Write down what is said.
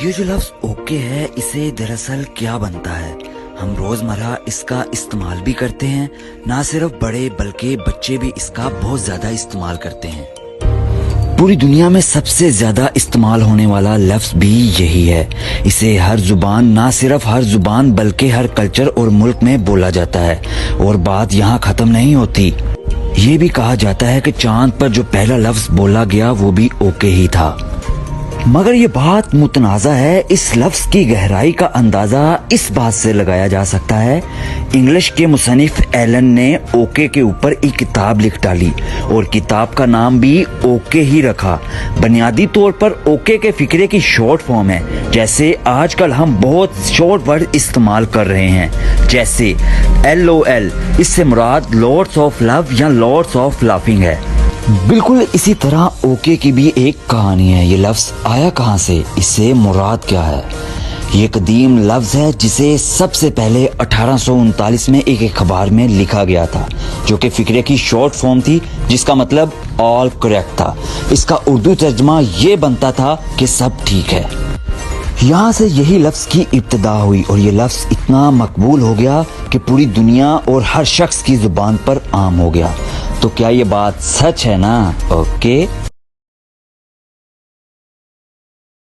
یہ جو لفظ اوکے ہے، اسے دراصل کیا بنتا ہے؟ ہم روزمرہ اس کا استعمال بھی کرتے ہیں، نہ صرف بڑے بلکہ بچے بھی اس کا بہت زیادہ استعمال کرتے ہیں۔ پوری دنیا میں سب سے زیادہ استعمال ہونے والا لفظ بھی یہی ہے۔ اسے ہر زبان، نہ صرف ہر زبان بلکہ ہر کلچر اور ملک میں بولا جاتا ہے، اور بات یہاں ختم نہیں ہوتی۔ یہ بھی کہا جاتا ہے کہ چاند پر جو پہلا لفظ بولا گیا وہ بھی اوکے ہی تھا۔ مگر یہ بات متنازع ہے۔ اس لفظ کی گہرائی کا اندازہ اس بات سے لگایا جا سکتا ہے، انگلش کے مصنف ایلن نے اوکے کے اوپر ایک کتاب لکھ ڈالی اور کتاب کا نام بھی اوکے ہی رکھا۔ بنیادی طور پر اوکے کے فکرے کی شارٹ فارم ہے، جیسے آج کل ہم بہت شارٹ ورڈ استعمال کر رہے ہیں، جیسے LOL، اس سے مراد لارڈس آف لو یا لارڈس آف لافنگ ہے۔ بالکل اسی طرح اوکے کی بھی ایک کہانی ہے۔ یہ لفظ آیا کہاں سے؟ اس سے مراد کیا ہے؟ یہ قدیم لفظ ہے جسے سب سے پہلے 1839 میں ایک اخبار میں لکھا گیا تھا، جو کہ فکرے کی شارٹ فارم تھی، جس کا مطلب آل کریکٹ تھا۔ اس کا اردو ترجمہ یہ بنتا تھا کہ سب ٹھیک ہے۔ یہاں سے یہی لفظ کی ابتدا ہوئی اور یہ لفظ اتنا مقبول ہو گیا کہ پوری دنیا اور ہر شخص کی زبان پر عام ہو گیا۔ تو کیا یہ بات سچ ہے نا؟ اوکے